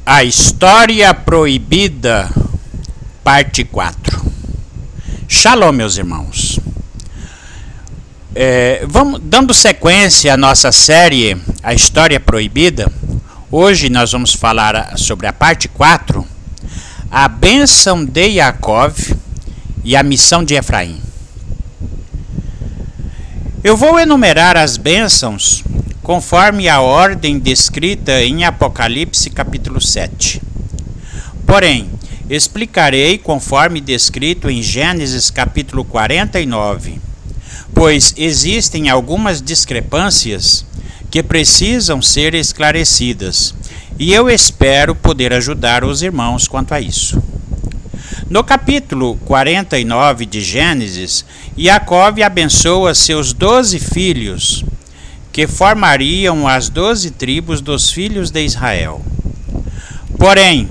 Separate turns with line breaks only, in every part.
A História Proibida, parte 4. Shalom, meus irmãos. Vamos dando sequência à nossa série A História Proibida. Hoje nós vamos falar sobre a parte 4, a bênção de Yaakov e a missão de Efraim. Eu vou enumerar as bênçãos conforme a ordem descrita em Apocalipse capítulo 7. Porém, explicarei conforme descrito em Gênesis capítulo 49, pois existem algumas discrepâncias que precisam ser esclarecidas, e eu espero poder ajudar os irmãos quanto a isso. No capítulo 49 de Gênesis, Yaakov abençoa seus 12 filhos, que formariam as 12 tribos dos filhos de Israel. Porém,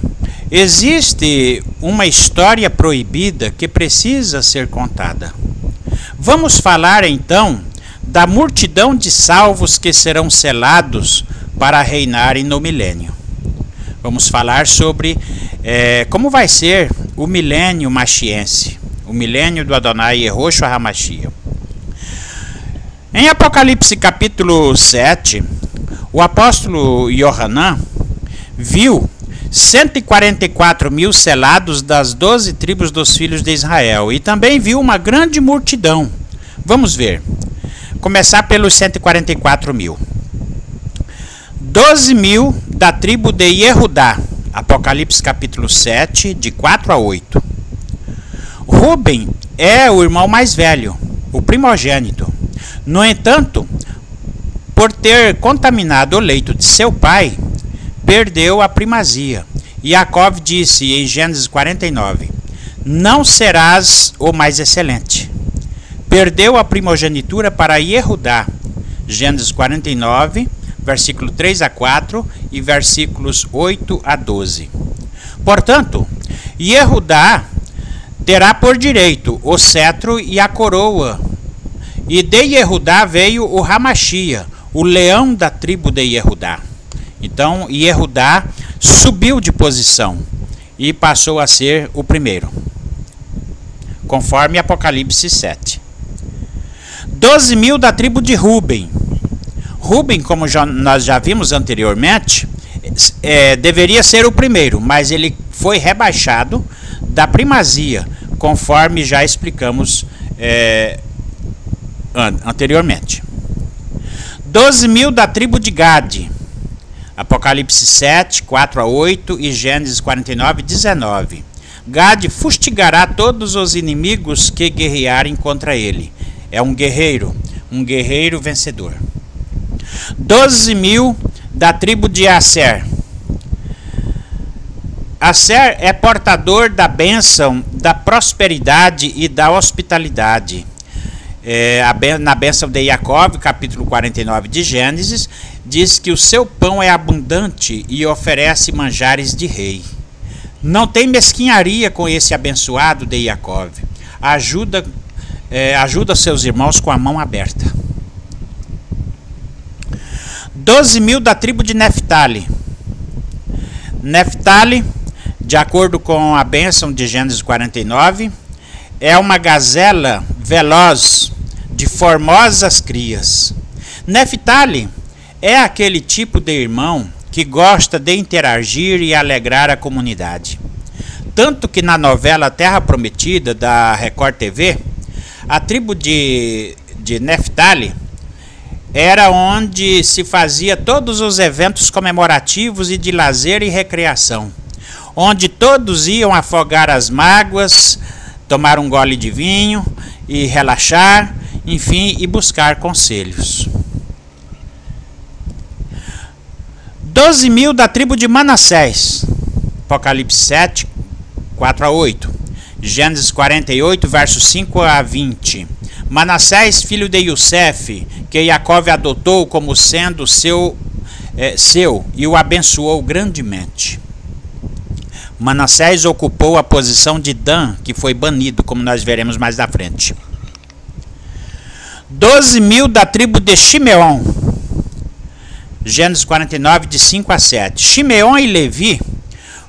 existe uma história proibida que precisa ser contada. Vamos falar então da multidão de salvos que serão selados para reinarem no milênio. Vamos falar sobre como vai ser o milênio machiense, o milênio do Adonai Yehoshua HaMashiach. Em Apocalipse capítulo 7, o apóstolo Yohanan viu 144 mil selados das 12 tribos dos filhos de Israel e também viu uma grande multidão. Vamos ver. Começar pelos 144 mil. 12 mil da tribo de Yehudá, Apocalipse capítulo 7, de 4 a 8. Ruben é o irmão mais velho, o primogênito. No entanto, por ter contaminado o leito de seu pai, perdeu a primazia. Yaakov disse em Gênesis 49, não serás o mais excelente. Perdeu a primogenitura para Yehudá. Gênesis 49, versículo 3 a 4 e versículos 8 a 12. Portanto, Yehudá terá por direito o cetro e a coroa. E de Yehudá veio o HaMashiach, o leão da tribo de Yehudá. Então, Yehudá subiu de posição e passou a ser o primeiro, conforme Apocalipse 7. 12 mil da tribo de Ruben. Ruben, como nós já vimos anteriormente, deveria ser o primeiro, mas ele foi rebaixado da primazia, conforme já explicamos anteriormente. 12 mil da tribo de Gade, Apocalipse 7, 4 a 8 e Gênesis 49, 19. Gade fustigará todos os inimigos que guerrearem contra ele. É um guerreiro vencedor. 12 mil da tribo de Aser. Aser é portador da bênção, da prosperidade e da hospitalidade. Na bênção de Yaakov, capítulo 49 de Gênesis, diz que o seu pão é abundante e oferece manjares de rei. Não tem mesquinharia com esse abençoado de Yaakov. Ajuda seus irmãos com a mão aberta. 12 mil da tribo de Neftali. Neftali, de acordo com a bênção de Gênesis 49, é uma gazela veloz de formosas crias. Neftali é aquele tipo de irmão que gosta de interagir e alegrar a comunidade. Tanto que na novela Terra Prometida da Record TV, a tribo de Neftali era onde se fazia todos os eventos comemorativos e de lazer e recreação, onde todos iam afogar as mágoas, tomar um gole de vinho e relaxar, enfim, e buscar conselhos. 12 mil da tribo de Manassés, Apocalipse 7, 4 a 8, Gênesis 48, versos 5 a 20. Manassés, filho de Yosef, que Yaakov adotou como sendo seu e o abençoou grandemente. Manassés ocupou a posição de Dan, que foi banido, como nós veremos mais à frente. 12 mil da tribo de Shimeon, Gênesis 49, de 5 a 7. Shimeon e Levi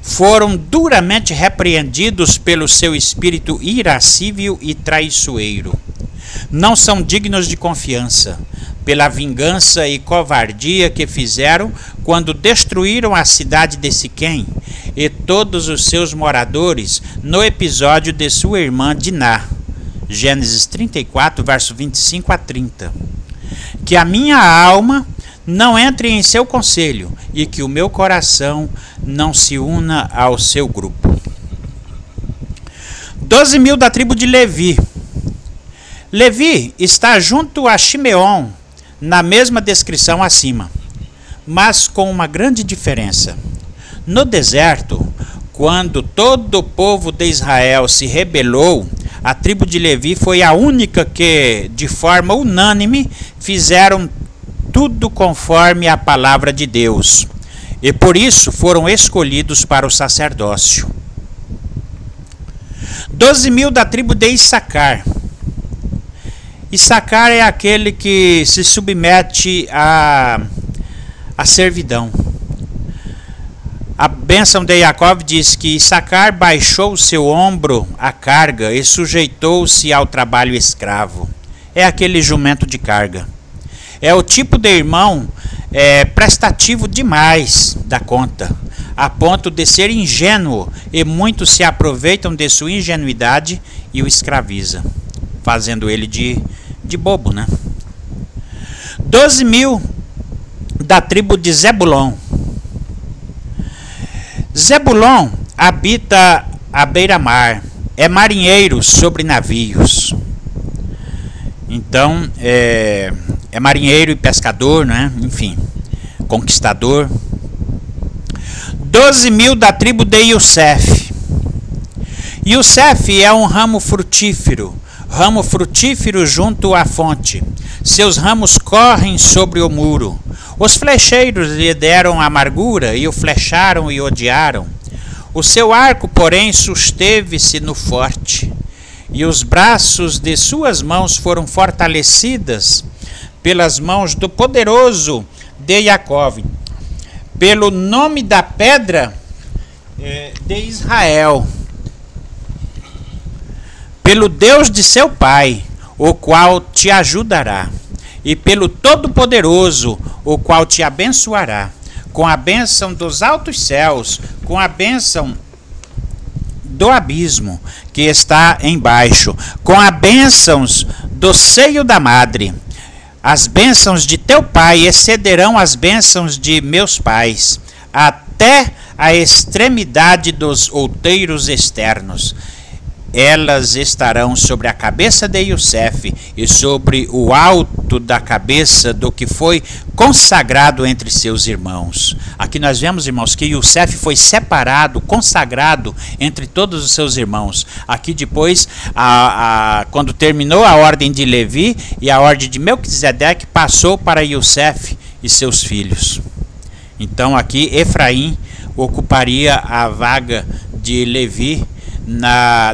foram duramente repreendidos pelo seu espírito irascível e traiçoeiro. Não são dignos de confiança, pela vingança e covardia que fizeram quando destruíram a cidade de Siquém e todos os seus moradores no episódio de sua irmã Diná. Gênesis 34, verso 25 a 30. Que a minha alma não entre em seu conselho e que o meu coração não se una ao seu grupo. 12.000 da tribo de Levi. Levi está junto a Shimeon, na mesma descrição acima, mas com uma grande diferença. No deserto, quando todo o povo de Israel se rebelou, a tribo de Levi foi a única que, de forma unânime, fizeram tudo conforme a palavra de Deus, e por isso foram escolhidos para o sacerdócio. 12.000 da tribo de Issacar. Issacar é aquele que se submete à servidão. A bênção de Jacó diz que Issacar baixou o seu ombro à carga e sujeitou-se ao trabalho escravo. É aquele jumento de carga. É o tipo de irmão prestativo demais da conta, a ponto de ser ingênuo, e muitos se aproveitam de sua ingenuidade e o escraviza, fazendo ele de bobo, né? 12.000 da tribo de Zebulon. Zebulon habita à beira-mar, é marinheiro sobre navios. Então, é marinheiro e pescador, né? Enfim, conquistador. 12.000 da tribo de Yosef. Yosef é um ramo frutífero junto à fonte. Seus ramos correm sobre o muro. Os flecheiros lhe deram amargura e o flecharam e odiaram. O seu arco, porém, susteve-se no forte, e os braços de suas mãos foram fortalecidas pelas mãos do poderoso de Jacó, pelo nome da pedra de Israel, pelo Deus de seu pai, o qual te ajudará, e pelo Todo-Poderoso, o qual te abençoará, com a bênção dos altos céus, com a bênção do abismo que está embaixo, com as bênçãos do seio da madre. As bênçãos de teu pai excederão as bênçãos de meus pais, até a extremidade dos outeiros externos. Elas estarão sobre a cabeça de Yosef e sobre o alto da cabeça do que foi consagrado entre seus irmãos. Aqui nós vemos, irmãos, que Yosef foi separado, consagrado entre todos os seus irmãos. Aqui depois, quando terminou a ordem de Levi e a ordem de Melquisedeque, passou para Yosef e seus filhos. Então aqui Efraim ocuparia a vaga de Levi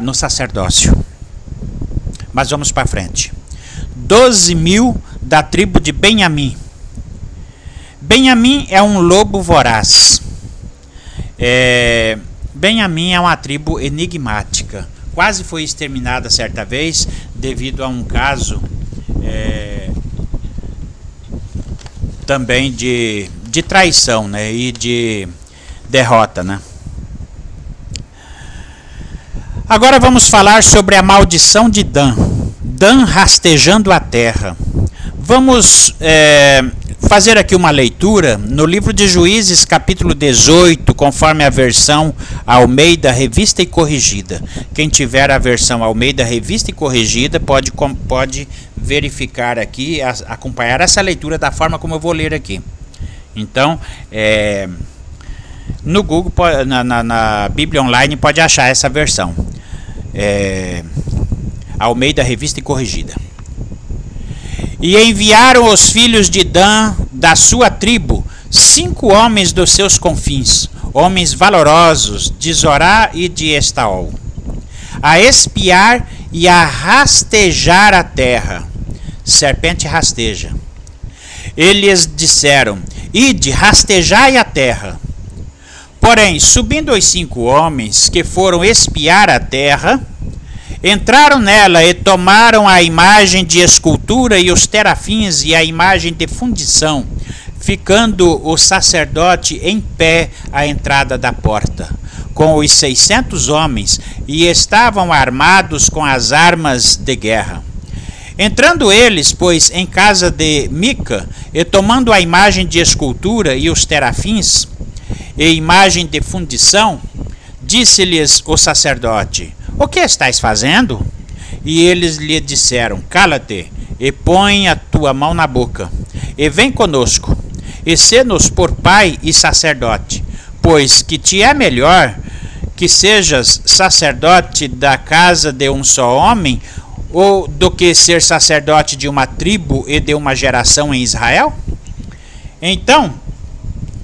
no sacerdócio. Mas vamos para frente. 12.000 da tribo de Benjamim. Benjamim é um lobo voraz. Benjamim é uma tribo enigmática. Quase foi exterminada certa vez devido a um caso também de traição, né, e de derrota, né? Agora vamos falar sobre a maldição de Dan. Dan rastejando a terra. Vamos fazer aqui uma leitura no livro de Juízes, capítulo 18, conforme a versão Almeida Revista e Corrigida. Quem tiver a versão Almeida Revista e Corrigida pode verificar aqui, acompanhar essa leitura da forma como eu vou ler aqui. Então, no Google, na Bíblia Online, pode achar essa versão. Almeida Revista e Corrigida. E enviaram os filhos de Dan da sua tribo 5 homens dos seus confins, homens valorosos de Zorá e de Estaol, a espiar e a rastejar a terra. Serpente rasteja. Eles disseram: ide, rastejai a terra. Porém, subindo os 5 homens que foram espiar a terra, entraram nela e tomaram a imagem de escultura e os terafins e a imagem de fundição, ficando o sacerdote em pé à entrada da porta, com os 600 homens, e estavam armados com as armas de guerra. Entrando eles, pois, em casa de Mica, e tomando a imagem de escultura e os terafins, e imagem de fundição, disse-lhes o sacerdote: o que estáis fazendo? E eles lhe disseram: cala-te, e põe a tua mão na boca, e vem conosco, e sê-nos por pai e sacerdote, pois que te é melhor que sejas sacerdote da casa de um só homem, ou do que ser sacerdote de uma tribo e de uma geração em Israel? Então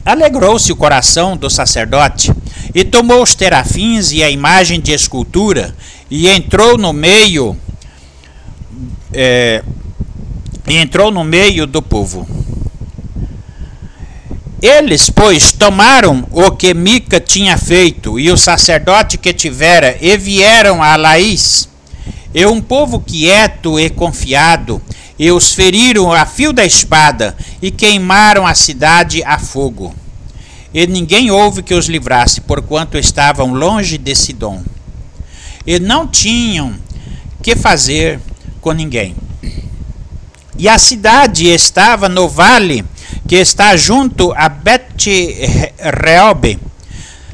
alegrou-se o coração do sacerdote, e tomou os terafins e a imagem de escultura, e entrou no meio do povo. Eles, pois, tomaram o que Mica tinha feito, e o sacerdote que tivera, e vieram a Laís, e um povo quieto e confiado, e os feriram a fio da espada, e queimaram a cidade a fogo. E ninguém houve que os livrasse, porquanto estavam longe de Sidom, e não tinham que fazer com ninguém. E a cidade estava no vale que está junto a Bet-Reob.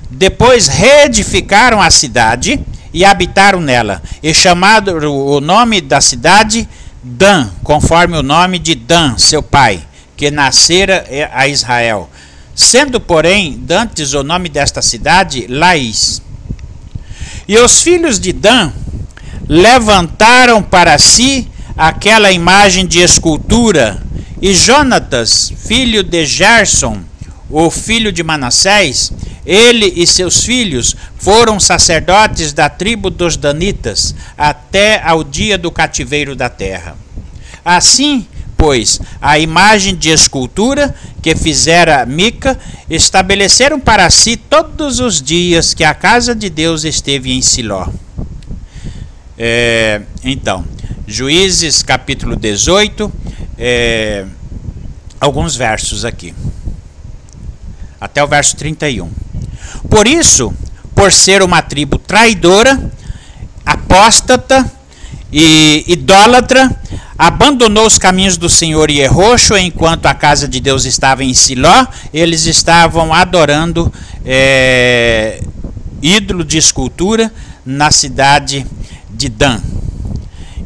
Depois reedificaram a cidade e habitaram nela, e chamaram o nome da cidade Dan, conforme o nome de Dan, seu pai, que nascera a Israel, sendo, porém, dantes o nome desta cidade Laís. E os filhos de Dan levantaram para si aquela imagem de escultura, e Jonatas, filho de Gerson, o filho de Manassés, ele e seus filhos foram sacerdotes da tribo dos danitas até ao dia do cativeiro da terra. Assim, pois, a imagem de escultura que fizera Mica estabeleceram para si todos os dias que a casa de Deus esteve em Siló. Então, Juízes capítulo 18, alguns versos aqui, até o verso 31. Por isso, por ser uma tribo traidora, apóstata e idólatra, abandonou os caminhos do Senhor e errou, enquanto a casa de Deus estava em Siló, eles estavam adorando ídolo de escultura na cidade de Dan.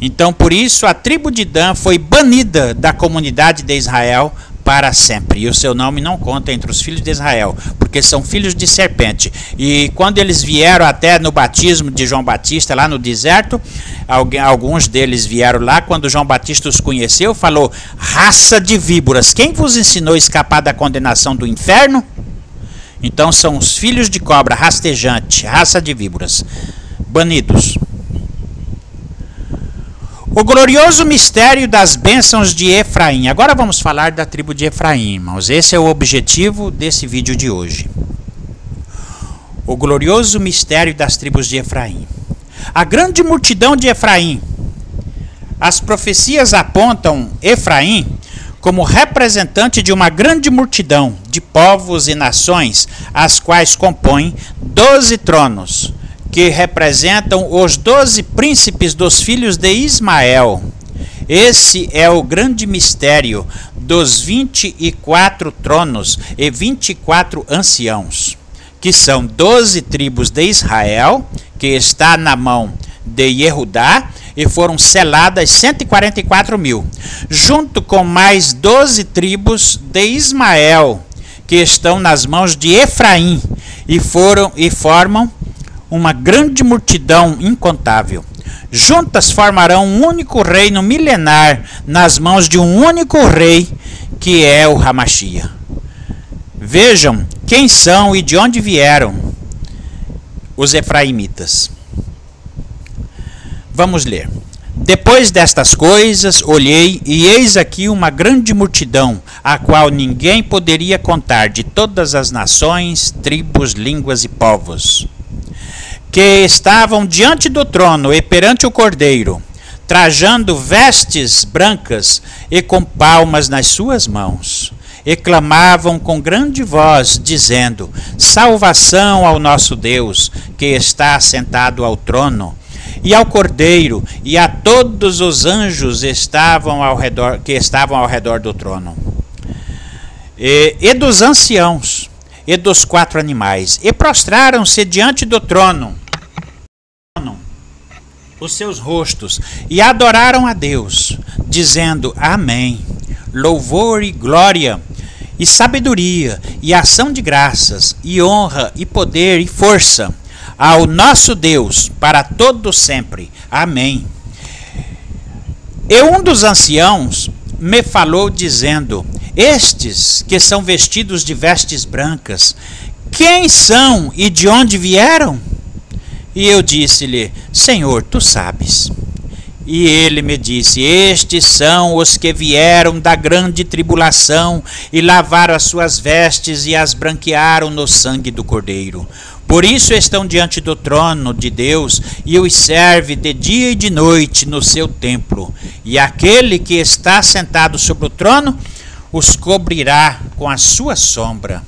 Então, por isso, a tribo de Dan foi banida da comunidade de Israel para sempre. E o seu nome não conta entre os filhos de Israel, porque são filhos de serpente. E quando eles vieram até no batismo de João Batista, lá no deserto, alguns deles vieram lá, quando João Batista os conheceu, falou: raça de víboras, quem vos ensinou a escapar da condenação do inferno? Então são os filhos de cobra, rastejante, raça de víboras, banidos. O glorioso mistério das bênçãos de Efraim. Agora vamos falar da tribo de Efraim, irmãos. Esse é o objetivo desse vídeo de hoje. O glorioso mistério das tribos de Efraim. A grande multidão de Efraim. As profecias apontam Efraim como representante de uma grande multidão de povos e nações, as quais compõem 12 tronos, que representam os 12 príncipes dos filhos de Ismael. Esse é o grande mistério dos 24 tronos e 24 anciãos, que são 12 tribos de Israel, que está na mão de Yehudá, e foram seladas 144.000, junto com mais 12 tribos de Ismael, que estão nas mãos de Efraim, e formam uma grande multidão incontável. Juntas formarão um único reino milenar nas mãos de um único rei, que é o Hamashia. Vejam quem são e de onde vieram os efraimitas. Vamos ler. Depois destas coisas, olhei, e eis aqui uma grande multidão, a qual ninguém poderia contar, de todas as nações, tribos, línguas e povos, que estavam diante do trono e perante o Cordeiro, trajando vestes brancas e com palmas nas suas mãos. E clamavam com grande voz, dizendo: salvação ao nosso Deus, que está assentado ao trono, e ao Cordeiro, e a todos os anjos que estavam ao redor do trono, e dos anciãos, e dos 4 animais, e prostraram-se diante do trono, os seus rostos, e adoraram a Deus, dizendo: Amém. Louvor e glória, e sabedoria, e ação de graças, e honra, e poder, e força, ao nosso Deus, para todo sempre. Amém. E um dos anciãos me falou, dizendo: estes que são vestidos de vestes brancas, quem são e de onde vieram? E eu disse-lhe: Senhor, tu sabes. E ele me disse: estes são os que vieram da grande tribulação e lavaram as suas vestes e as branquearam no sangue do Cordeiro. Por isso estão diante do trono de Deus e os serve de dia e de noite no seu templo. E aquele que está sentado sobre o trono os cobrirá com a sua sombra.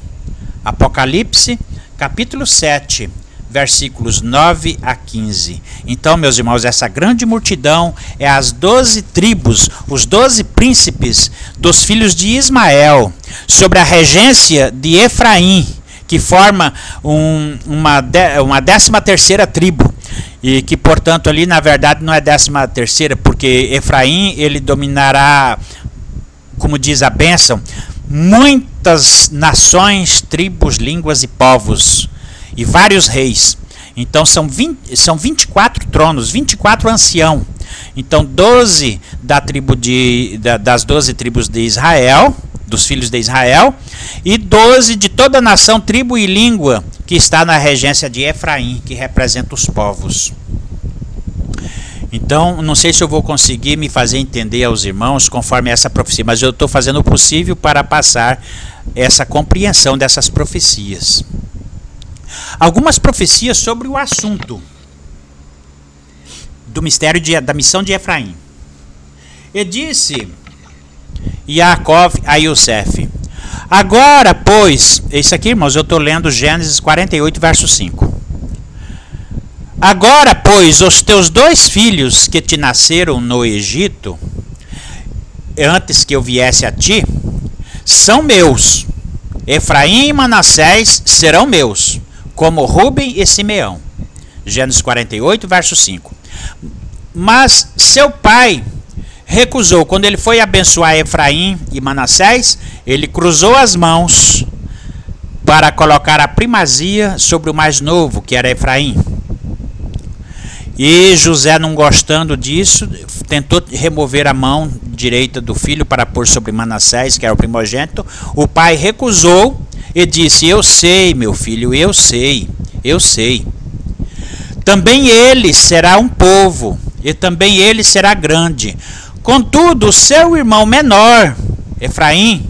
Apocalipse, capítulo 7. Versículos 9 a 15. Então, meus irmãos, essa grande multidão é as 12 tribos, os 12 príncipes dos filhos de Ismael, sobre a regência de Efraim, que forma uma 13ª tribo, e que, portanto, ali, na verdade, não é 13ª, porque Efraim, ele dominará, como diz a bênção, muitas nações, tribos, línguas e povos, e vários reis. Então são 24 tronos, 24 anciãos. Então 12 das 12 tribos de Israel, dos filhos de Israel, e 12 de toda a nação, tribo e língua que está na regência de Efraim, que representa os povos. Então, não sei se eu vou conseguir me fazer entender aos irmãos conforme essa profecia, mas eu estou fazendo o possível para passar essa compreensão dessas profecias. Algumas profecias sobre o assunto do mistério da missão de Efraim. E disse Yaakov a Yosef: agora, pois, isso aqui, irmãos, eu estou lendo Gênesis 48, verso 5. Agora, pois, os teus 2 filhos que te nasceram no Egito, antes que eu viesse a ti, são meus. Efraim e Manassés serão meus, como Rúben e Simeão. Gênesis 48, verso 5. Mas seu pai recusou. Quando ele foi abençoar Efraim e Manassés, ele cruzou as mãos para colocar a primazia sobre o mais novo, que era Efraim. E José, não gostando disso, tentou remover a mão direita do filho para pôr sobre Manassés, que era o primogênito. O pai recusou e disse: eu sei, meu filho, eu sei. Também ele será um povo, e também ele será grande. Contudo, o seu irmão menor, Efraim,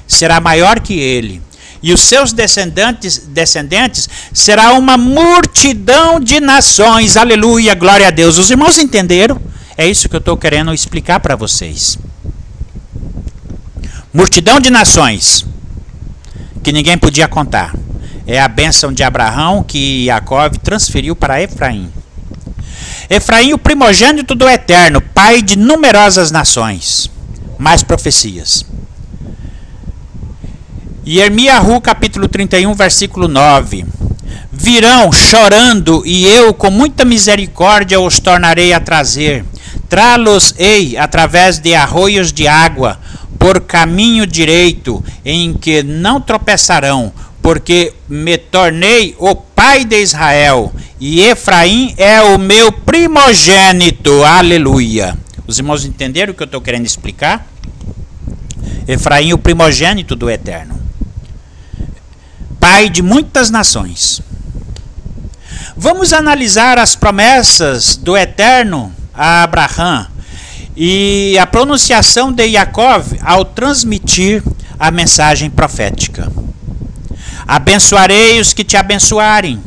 será maior que ele, e os seus descendentes será uma multidão de nações. Aleluia, glória a Deus. Os irmãos entenderam? É isso que eu estou querendo explicar para vocês. Multidão de nações que ninguém podia contar. É a bênção de Abraão que Yaakov transferiu para Efraim. Efraim, o primogênito do Eterno, pai de numerosas nações. Mais profecias. Irmiahu, capítulo 31, versículo 9. Virão chorando, e eu com muita misericórdia os tornarei a trazer. Trá-los-ei através de arroios de água, por caminho direito, em que não tropeçarão, porque me tornei o pai de Israel, e Efraim é o meu primogênito. Aleluia. Os irmãos entenderam o que eu estou querendo explicar? Efraim, o primogênito do Eterno, pai de muitas nações. Vamos analisar as promessas do Eterno a Abraão e a pronunciação de Jacó ao transmitir a mensagem profética. Abençoarei os que te abençoarem,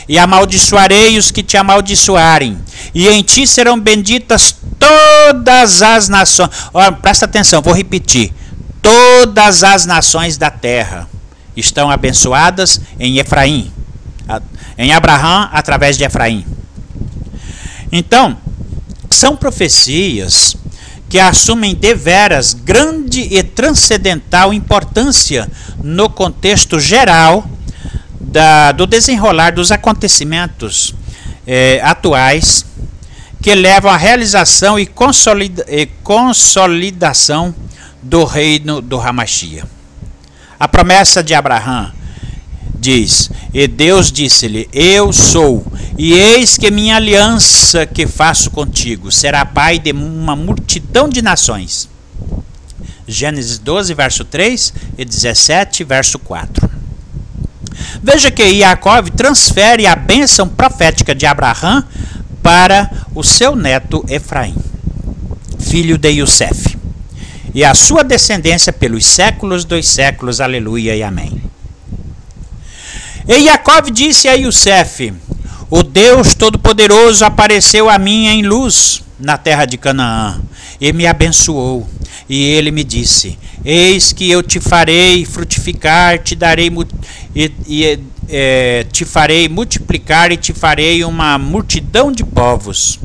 e amaldiçoarei os que te amaldiçoarem, e em ti serão benditas todas as nações. Olha, presta atenção, vou repetir. Todas as nações da terra estão abençoadas em Efraim, em Abraão, através de Efraim. Então, são profecias que assumem deveras grande e transcendental importância no contexto geral do desenrolar dos acontecimentos atuais, que levam à realização e consolidação do reino do Hamashia. A promessa de Abraão diz: e Deus disse-lhe, eu sou, e eis que minha aliança que faço contigo será pai de uma multidão de nações. Gênesis 12, verso 3 e 17, verso 4. Veja que Jacó transfere a bênção profética de Abraão para o seu neto Efraim, filho de Yosef, e a sua descendência pelos séculos dos séculos. Aleluia e amém. E Jacó disse a Yosef: o Deus Todo-Poderoso apareceu a mim em luz na terra de Canaã e me abençoou. E ele me disse: eis que eu te farei frutificar, te darei te farei multiplicar e te farei uma multidão de povos.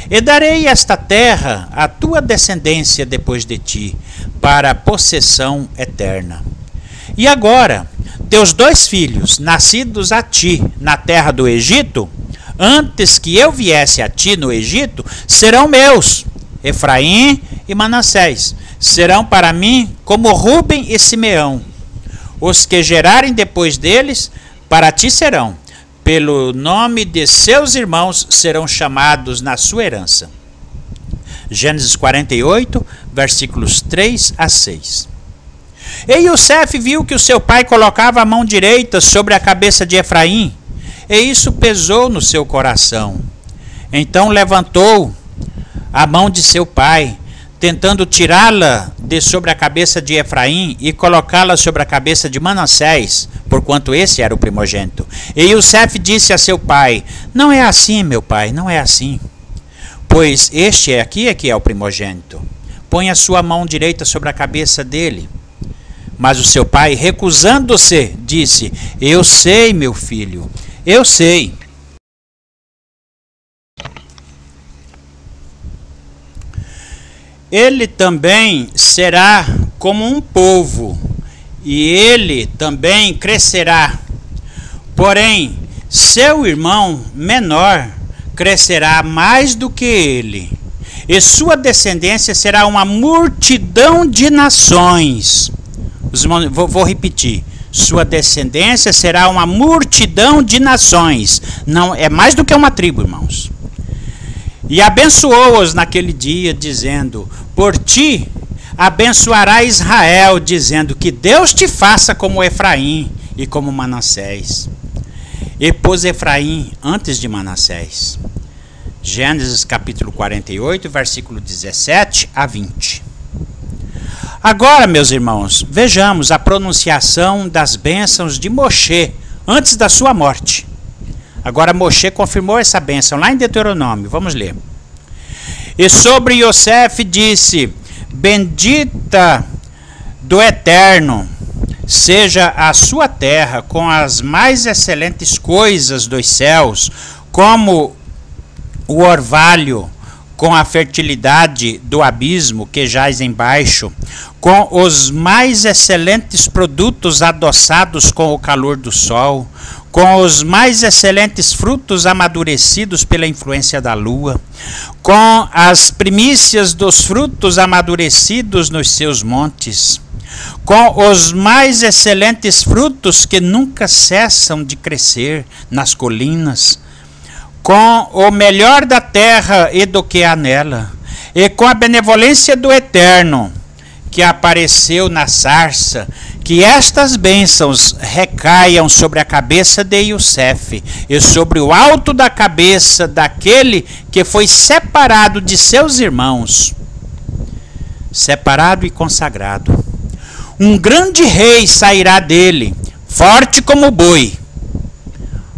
E darei esta terra à tua descendência depois de ti, para possessão eterna. E agora, teus 2 filhos, nascidos a ti na terra do Egito, antes que eu viesse a ti no Egito, serão meus. Efraim e Manassés serão para mim como Ruben e Simeão. Os que gerarem depois deles, para ti serão. Pelo nome de seus irmãos serão chamados na sua herança. Gênesis 48, versículos 3 a 6. E Yosef viu que o seu pai colocava a mão direita sobre a cabeça de Efraim, e isso pesou no seu coração. Então levantou a mão de seu pai, tentando tirá-la de sobre a cabeça de Efraim e colocá-la sobre a cabeça de Manassés, porquanto esse era o primogênito. E Yosef disse a seu pai: não é assim, meu pai, não é assim, pois este aqui é que é o primogênito. Põe a sua mão direita sobre a cabeça dele. Mas o seu pai, recusando-se, disse: eu sei, meu filho, eu sei. Ele também será como um povo, e ele também crescerá. Porém, seu irmão menor crescerá mais do que ele, e sua descendência será uma multidão de nações. Vou repetir. Sua descendência será uma multidão de nações. Não é mais do que uma tribo, irmãos. E abençoou-os naquele dia, dizendo: por ti abençoará Israel, dizendo: que Deus te faça como Efraim e como Manassés. E pôs Efraim antes de Manassés. Gênesis capítulo 48, versículo 17 a 20. Agora, meus irmãos, vejamos a pronunciação das bênçãos de Moshe antes da sua morte. Agora Moshe confirmou essa bênção lá em Deuteronômio. Vamos ler. E sobre Yosef disse: bendita do Eterno seja a sua terra com as mais excelentes coisas dos céus, como o orvalho, com a fertilidade do abismo que jaz embaixo, com os mais excelentes produtos adoçados com o calor do sol, com os mais excelentes frutos amadurecidos pela influência da lua, com as primícias dos frutos amadurecidos nos seus montes, com os mais excelentes frutos que nunca cessam de crescer nas colinas, com o melhor da terra e do que há nela, e com a benevolência do Eterno, que apareceu na sarça, que estas bênçãos recaiam sobre a cabeça de Yosef e sobre o alto da cabeça daquele que foi separado de seus irmãos, separado e consagrado. Um grande rei sairá dele, forte como boi.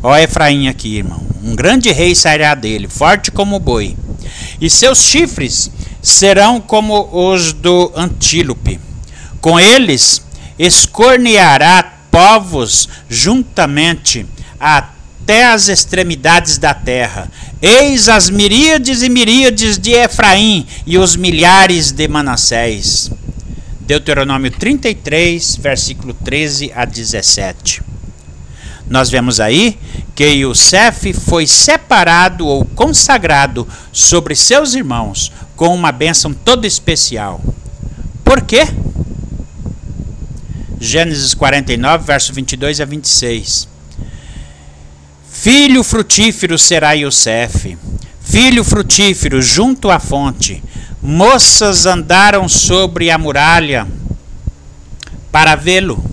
Ó Efraim aqui, irmão. Um grande rei sairá dele, forte como boi. E seus chifres serão como os do antílope. Com eles escorneará povos juntamente até as extremidades da terra. Eis as miríades e miríades de Efraim e os milhares de Manassés. Deuteronômio 33, versículo 13 a 17. Nós vemos aí que Iosef foi separado ou consagrado sobre seus irmãos com uma bênção toda especial. Por quê? Gênesis 49, verso 22 a 26. Filho frutífero será Iosef, filho frutífero junto à fonte. Moças andaram sobre a muralha para vê-lo.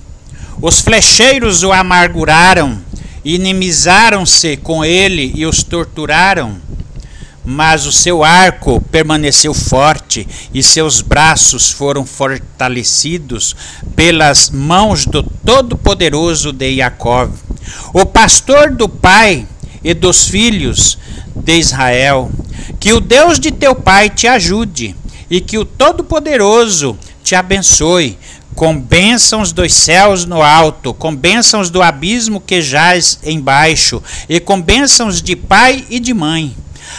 Os flecheiros o amarguraram, inimizaram-se com ele e os torturaram. Mas o seu arco permaneceu forte e seus braços foram fortalecidos pelas mãos do Todo-Poderoso de Jacó, o pastor do pai e dos filhos de Israel. Que o Deus de teu pai te ajude e que o Todo-Poderoso te abençoe com bênçãos dos céus no alto, com bênçãos do abismo que jaz embaixo e com bênçãos de pai e de mãe.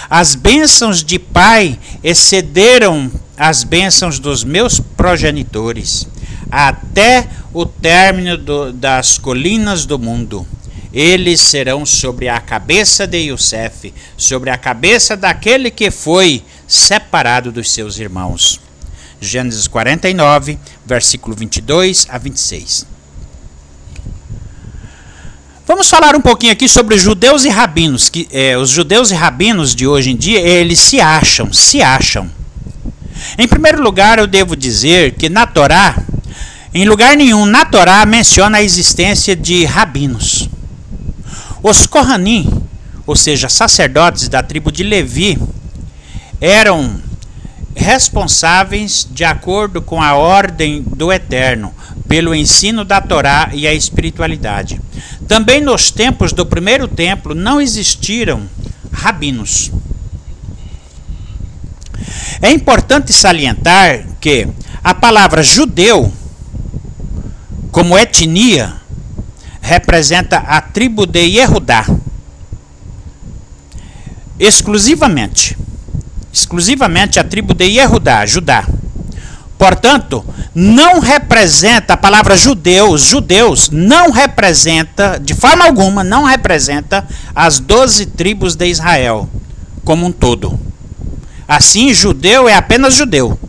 As bênçãos de pai excederam as bênçãos dos meus progenitores, até o término das colinas do mundo. Eles serão sobre a cabeça de Iosef, sobre a cabeça daquele que foi separado dos seus irmãos. Gênesis 49, versículo 22 a 26. Vamos falar um pouquinho aqui sobre os judeus e rabinos. Os judeus e rabinos de hoje em dia, eles se acham. Em primeiro lugar, eu devo dizer que na Torá, em lugar nenhum na Torá menciona a existência de rabinos. Os Kohanim, ou seja, sacerdotes da tribo de Levi, eram responsáveis de acordo com a ordem do Eterno, pelo ensino da Torá e a espiritualidade. Também nos tempos do primeiro templo não existiram rabinos. É importante salientar que a palavra judeu, como etnia, representa a tribo de Yehudá. Exclusivamente a tribo de Yehudá, Judá. Portanto, não representa a palavra judeus não representa, de forma alguma, não representa as 12 tribos de Israel como um todo. Assim, judeu é apenas judeu,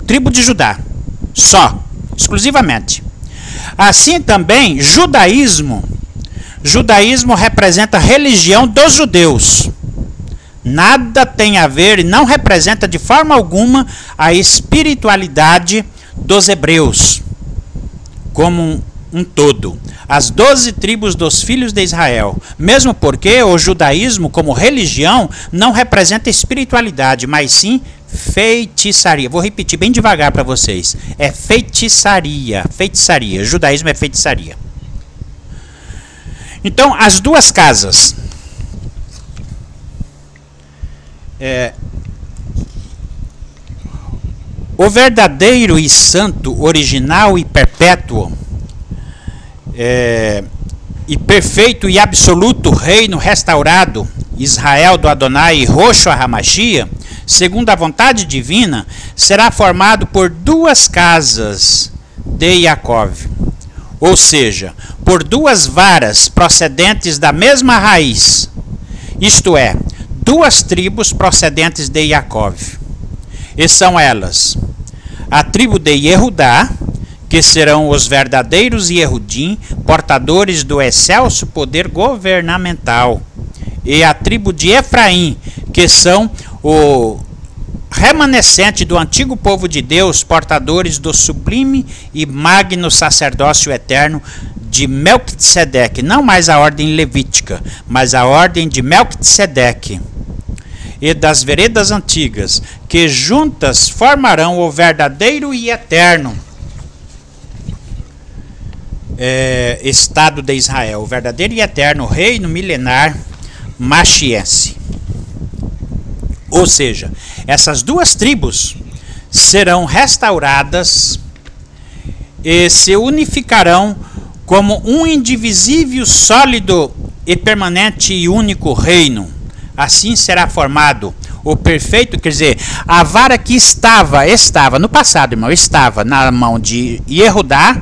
tribo de Judá, só, exclusivamente. Assim também, judaísmo representa a religião dos judeus. Nada tem a ver e não representa de forma alguma a espiritualidade dos hebreus como um todo. As 12 tribos dos filhos de Israel. Mesmo porque o judaísmo como religião não representa espiritualidade, mas sim feitiçaria. Vou repetir bem devagar para vocês. É feitiçaria. O judaísmo é feitiçaria. Então, as duas casas. O verdadeiro e santo, original e perpétuo, e perfeito e absoluto reino restaurado, Israel do Adonai e Roshua HaMashiach, segundo a vontade divina, será formado por duas casas de Jacó, ou seja, por duas varas procedentes da mesma raiz, isto é, duas tribos procedentes de Jacó. E são elas a tribo de Yehudá, que serão os verdadeiros Yehudim, portadores do excelso poder governamental, e a tribo de Efraim, que são o remanescente do antigo povo de Deus, portadores do sublime e magno sacerdócio eterno de Melquisedeque, não mais a ordem levítica, mas a ordem de Melquisedeque. e das veredas antigas, que juntas formarão o verdadeiro e eterno Estado de Israel, o verdadeiro e eterno reino milenar machiense. Ou seja, essas duas tribos serão restauradas e se unificarão como um indivisível, sólido e permanente e único reino. Assim será formado o perfeito, quer dizer, a vara que estava no passado, irmão, estava na mão de Yehudá,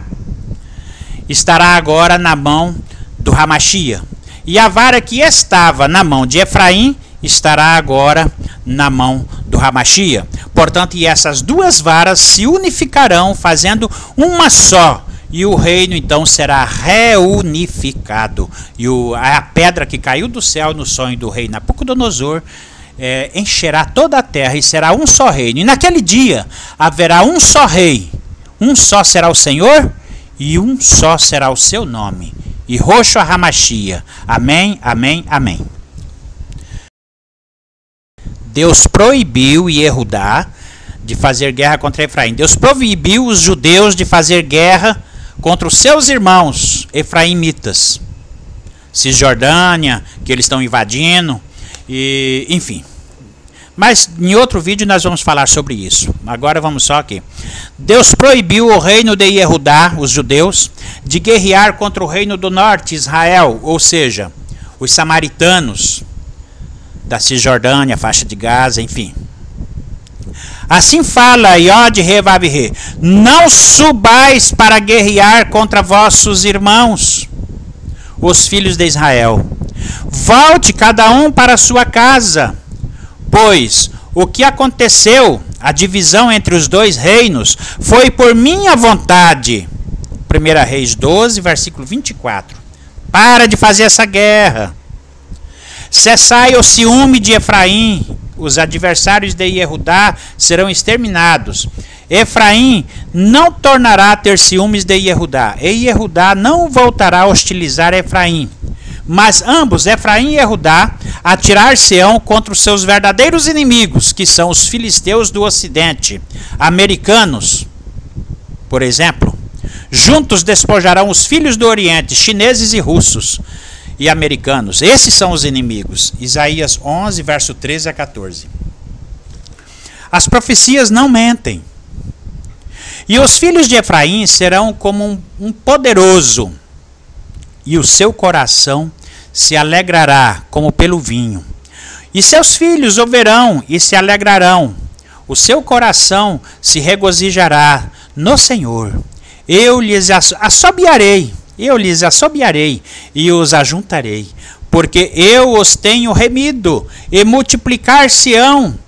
estará agora na mão do Hamashia. E a vara que estava na mão de Efraim estará agora na mão do Hamashia. Portanto, e essas duas varas se unificarão, fazendo uma só. E o reino então será reunificado. E a pedra que caiu do céu no sonho do rei Nabucodonosor encherá toda a terra e será um só reino. E naquele dia haverá um só rei. Um só será o Senhor e um só será o seu nome. E Roxo Hamashia. Amém, amém, amém. Deus proibiu Yehudá de fazer guerra contra Efraim. Deus proibiu os judeus de fazer guerra contra os seus irmãos efraimitas. Cisjordânia, que eles estão invadindo, e enfim. Mas em outro vídeo nós vamos falar sobre isso. Agora vamos só aqui. Deus proibiu o reino de Yehudá, os judeus, de guerrear contra o reino do norte, Israel, ou seja, os samaritanos da Cisjordânia, faixa de Gaza, enfim. Assim fala Yod Revav-He: não subais para guerrear contra vossos irmãos, os filhos de Israel. Volte cada um para sua casa, pois o que aconteceu, a divisão entre os dois reinos, foi por minha vontade. 1 Reis 12, versículo 24. Para de fazer essa guerra. Cessai o ciúme de Efraim, os adversários de Yehudá serão exterminados. Efraim não tornará a ter ciúmes de Yehudá, e Yehudá não voltará a hostilizar Efraim. Mas ambos, Efraim e Yehudá, atirar-se-ão contra os seus verdadeiros inimigos, que são os filisteus do ocidente, americanos, por exemplo. Juntos despojarão os filhos do oriente, chineses e russos e americanos. Esses são os inimigos. Isaías 11, verso 13 a 14. As profecias não mentem. E os filhos de Efraim serão como um poderoso, e o seu coração se alegrará como pelo vinho. E seus filhos o verão e se alegrarão. O seu coração se regozijará no Senhor. Eu lhes assobiarei e os ajuntarei, porque eu os tenho remido, e multiplicar-se-ão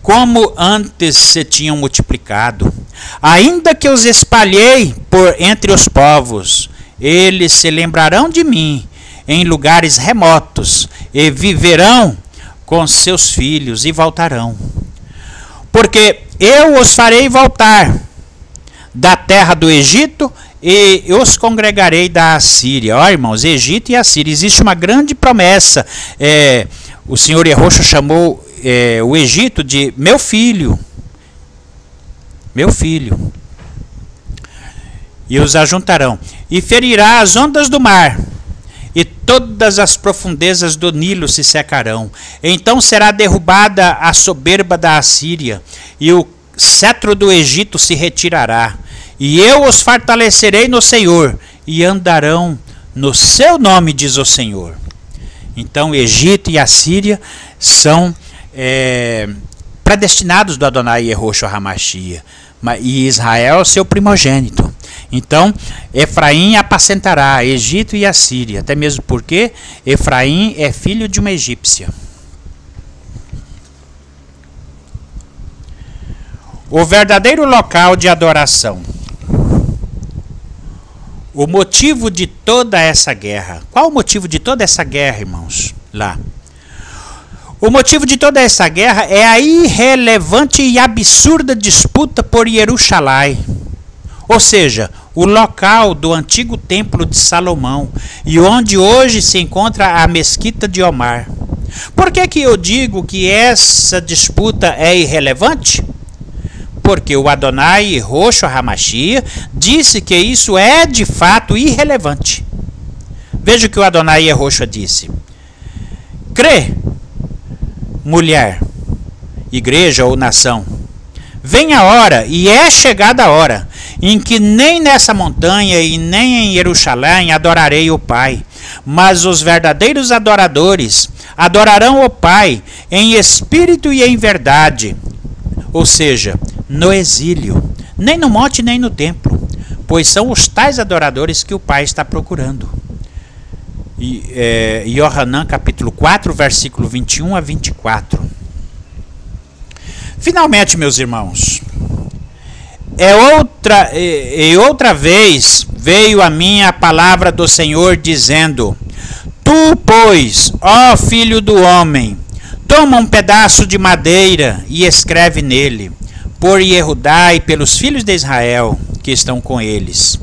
como antes se tinham multiplicado. Ainda que os espalhei por entre os povos, eles se lembrarão de mim em lugares remotos, e viverão com seus filhos e voltarão. Porque eu os farei voltar da terra do Egito, e os congregarei da Assíria. Ó, irmãos, Egito e Assíria, existe uma grande promessa. O Senhor Yehoshua chamou o Egito de meu filho. Meu filho. E os ajuntarão. E ferirá as ondas do mar, e todas as profundezas do Nilo se secarão. Então será derrubada a soberba da Assíria, e o cetro do Egito se retirará. E eu os fortalecerei no Senhor, e andarão no seu nome, diz o Senhor. Então, Egito e Assíria são predestinados do Adonai Yehoshua Hamashia, e Israel seu primogênito. Então, Efraim apacentará Egito e Assíria, até mesmo porque Efraim é filho de uma egípcia. O verdadeiro local de adoração. O motivo de toda essa guerra. Qual o motivo de toda essa guerra, irmãos? Lá. O motivo de toda essa guerra é a irrelevante e absurda disputa por Jerusalém. Ou seja, o local do antigo templo de Salomão, e onde hoje se encontra a mesquita de Omar. Por que eu digo que essa disputa é irrelevante? Porque o Adonai Yehoshua HaMashiach disse que isso é de fato irrelevante. Veja o que o Adonai Yehoshua disse. Crê, mulher, igreja ou nação, vem a hora, e é chegada a hora, em que nem nessa montanha e nem em Jerusalém adorarei o Pai, mas os verdadeiros adoradores adorarão o Pai em espírito e em verdade, ou seja, no exílio, nem no monte nem no templo, pois são os tais adoradores que o Pai está procurando. Yohanan capítulo 4, versículo 21 a 24. Finalmente, meus irmãos, outra vez veio a mim a palavra do Senhor dizendo: Tu, pois, ó filho do homem, toma um pedaço de madeira e escreve nele, por Yehudá e pelos filhos de Israel que estão com eles.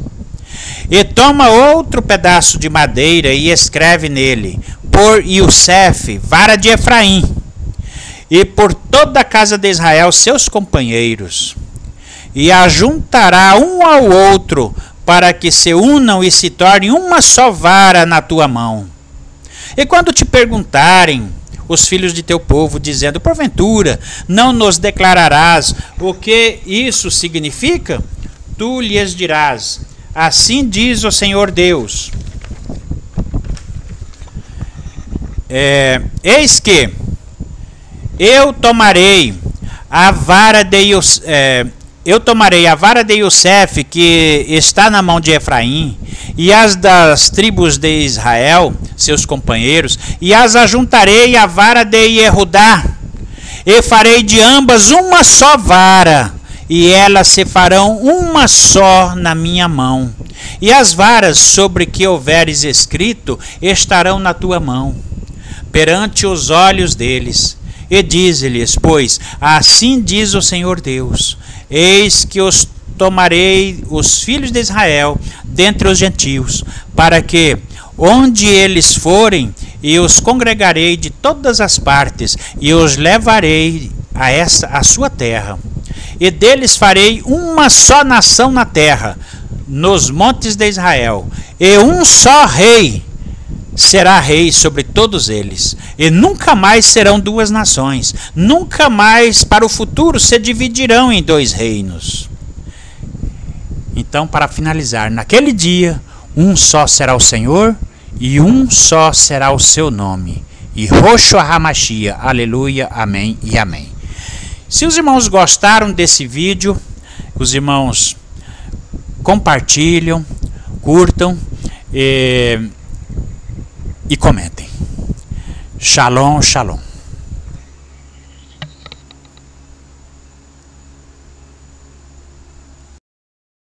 E toma outro pedaço de madeira e escreve nele, por Iosef, vara de Efraim, e por toda a casa de Israel, seus companheiros. E ajuntará um ao outro, para que se unam e se tornem uma só vara na tua mão. E quando te perguntarem os filhos de teu povo, dizendo: porventura, não nos declararás o que isso significa? Tu lhes dirás: assim diz o Senhor Deus. Eis que eu tomarei a vara de Iosef, que está na mão de Efraim, e as das tribos de Israel, seus companheiros, e as ajuntarei à vara de Yehudá, e farei de ambas uma só vara, e elas se farão uma só na minha mão. E as varas sobre que houveres escrito estarão na tua mão, perante os olhos deles. E dize-lhes, pois, assim diz o Senhor Deus: eis que os tomarei os filhos de Israel dentre os gentios, para que, onde eles forem, e os congregarei de todas as partes, e os levarei a sua terra. E deles farei uma só nação na terra, nos montes de Israel, e um só rei será rei sobre todos eles, e nunca mais serão duas nações, nunca mais para o futuro se dividirão em dois reinos. Então, para finalizar, naquele dia, um só será o Senhor, e um só será o seu nome. Yehoshua HaMashiach, aleluia, amém e amém. Se os irmãos gostaram desse vídeo, os irmãos compartilham, curtam e comentem. Shalom, shalom.